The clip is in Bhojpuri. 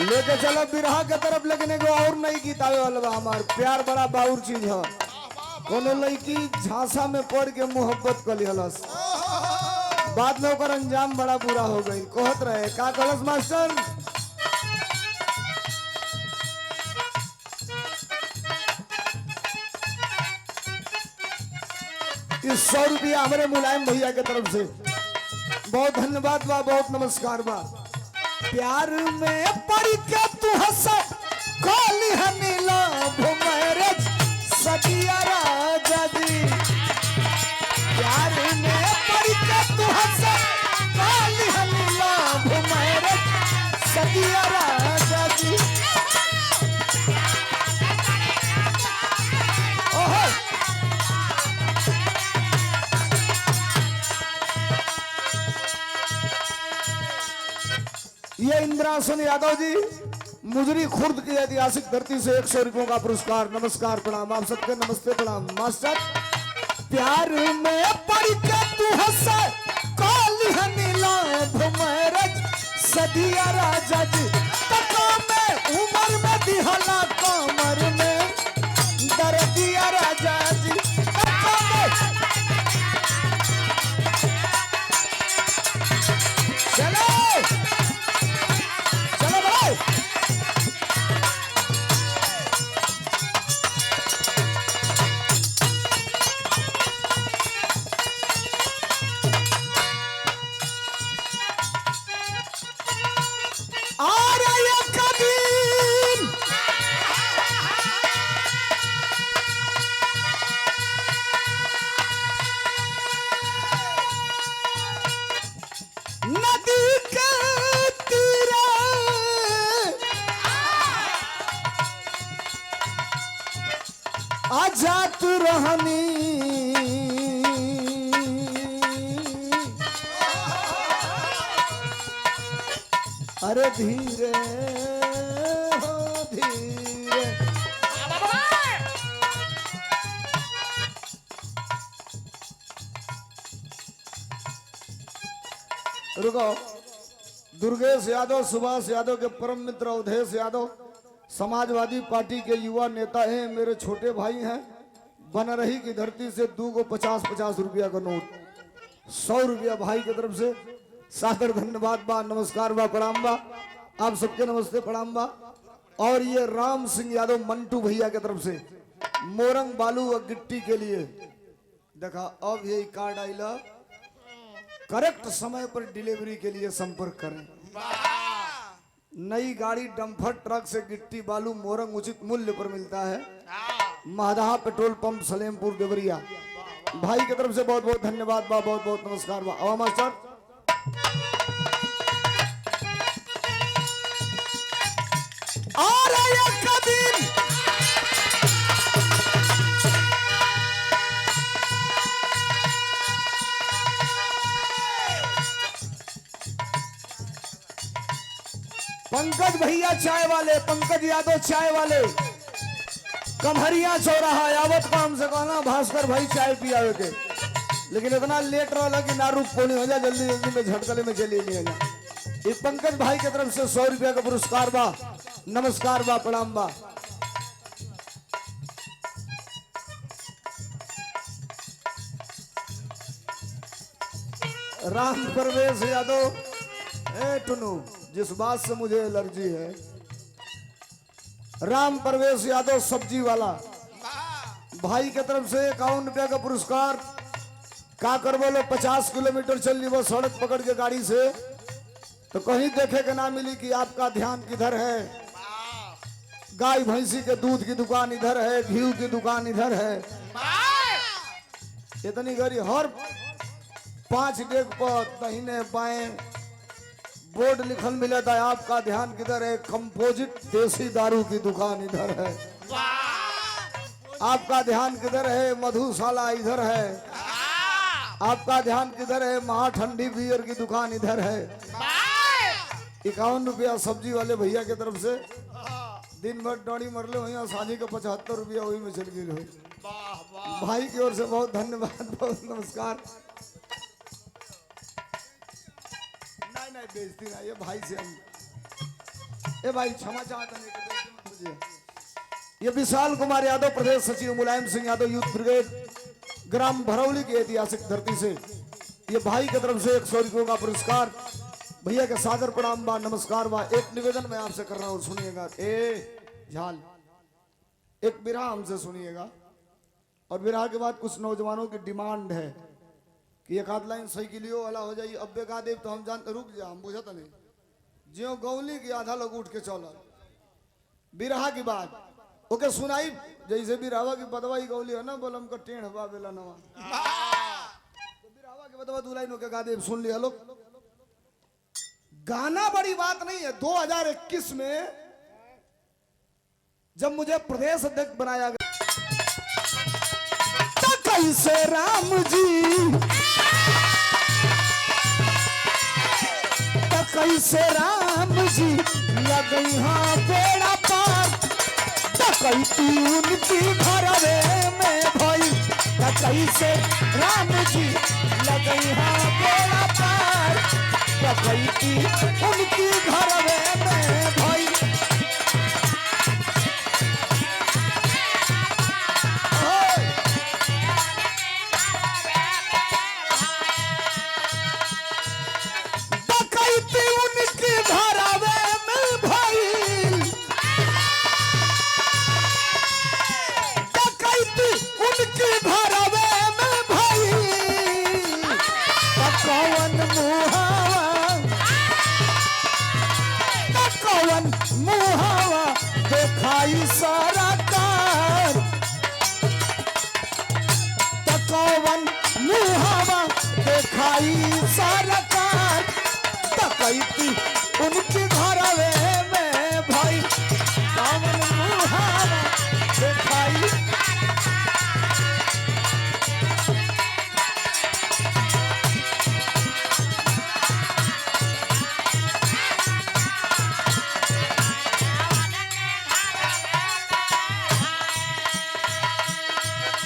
लेके चलो बिरहा के तरफ, लेकिन एगो और नई गीत आवे वाला बा। हमार प्यार बड़ा बाउर चीज है। कोनो लड़की झांसा में पड़ के मोहब्बत कर लिहलस, बाद में ओकर अंजाम बड़ा बुरा हो गई। कहत रहे का कहलस मास्टर, इस 100 रुपया हमारे मुलायम भैया के तरफ से बहुत धन्यवाद बा, बहुत नमस्कार बा। प्यार में पड़ के तू हंस काली हनीला भुमरज सदिया राजा जी। प्यार में पड़ के तू हंस काली हनीला भुमरज सदिया राजा जी। ओहो ये इंद्रासन यादव जी मुजरी खुर्द की ऐतिहासिक धरती से 100 रुपयों का पुरस्कार। नमस्कार प्रणाम आप सबके, नमस्ते प्रणाम। मास्टर प्यार में पड़ के तू हंस काली हनीला भुमरज सदिया राजा जी। तका में उमर में दिहला कमर में दर्दिया राजा जी। तका में चलो आजात रहनी अरे धीरे हो धीरे। रुको, दुर्गेश यादव, सुभाष यादव के परम मित्र अवधेश यादव समाजवादी पार्टी के युवा नेता हैं, मेरे छोटे भाई हैं। बनरही की धरती से 2 को 50-50 रुपया का नोट, 100 रुपया भाई की तरफ से सादर धन्यवाद बा, नमस्कार बा, प्रणाम बा। आप सबके नमस्ते प्रणाम बा। और ये राम सिंह यादव मंटू भैया की तरफ से मोरंग बालू और गिट्टी के लिए देखा। अब यही कार्ड आइला, करेक्ट समय पर डिलीवरी के लिए संपर्क करें। नई गाड़ी डंपर ट्रक से गिट्टी बालू मोरंग उचित मूल्य पर मिलता है। महादहा पेट्रोल पंप सलेमपुर देवरिया। भाई की तरफ से बहुत बहुत धन्यवाद बा, बहुत बहुत नमस्कार बा। आवा मास्टर पंकज भैया चाय वाले, पंकज यादव चाय वाले, कमहरिया चौराहा यावत काम से कहना भास्कर भाई चाय पियावे के, लेकिन इतना लेट रहा कि ना रुक पोनी हो जाए, जल्दी जल्दी में झटकले में चली नहीं है। ये पंकज भाई की तरफ से 100 रुपया का पुरस्कार बा, नमस्कार बा, प्रणाम बा। राम प्रवेश यादव, ए टुनू, जिस बात से मुझे एलर्जी है, राम प्रवेश यादव सब्जी वाला भाई की तरफ से 51 रुपया का पुरस्कार। का कर बोलो 50 किलोमीटर चल ली वो सड़क पकड़ के गाड़ी से, तो कहीं देखे के ना मिली कि आपका ध्यान किधर है। गाय भैंसी के दूध की दुकान इधर है, घी की दुकान इधर है। इतनी गरी हर 5 डेग पर दाहिने बाएं बोर्ड लिखल मिला था, आपका ध्यान किधर है। कंपोजिट देसी दारू की दुकान इधर है। आपका ध्यान किधर है। मधुशाला इधर है। आपका ध्यान किधर है। महा ठंडी बियर की दुकान इधर है। 51 रुपया सब्जी वाले भैया की तरफ से। दिन भर डॉड़ी मरले वही साझी का 75 रुपया वही में चल गई। भाई की ओर से बहुत धन्यवाद, बहुत नमस्कार। नहीं बेइज्जती ना, ये भाई से हम ए भाई क्षमा चाहता नहीं। ये विशाल कुमार यादव, प्रदेश सचिव Mulayam Singh Yadav, youth brigade, gram Bharauli की ऐतिहासिक धरती से ये भाई की तरफ से 100 रुपयों का पुरस्कार। भैया के सादर प्रणाम बा, नमस्कार बा। एक निवेदन मैं आपसे कर रहा हूं, सुनिएगा। ए झाल, एक बिरहा हमसे सुनिएगा, और बिरहा के बाद कुछ नौजवानों की डिमांड है कि एक आध लाइन साइकिलियो वाला हो जाइए। अब बेगा देव तो हम जानते, रुक जा, हम बुझत नहीं ज्यो गौली की आधा लोग उठ के चौल बिरहा की बात ओके सुनाई। जैसे बिरहावा की बदवाई गौली है ना, बोलम का टेढ़ बा बेला नवा, तो बिरहावा के बदवा दो लाइन होके गा देव, सुन लिया लोग। गाना बड़ी बात नहीं है। 2021 में जब मुझे प्रदेश अध्यक्ष बनाया गया, तो कैसे राम जी, तो कैसे राम जी लगई हाँ बेड़ा पार, तो कैसी उनकी घरवे में भई, तो कैसे राम जी लगई हाँ बेड़ा पार, तो कैसी उनकी घरवे में भई। मुहावा देखाई सरकार, तकवन मुहावा देखाई सरकार, तकैती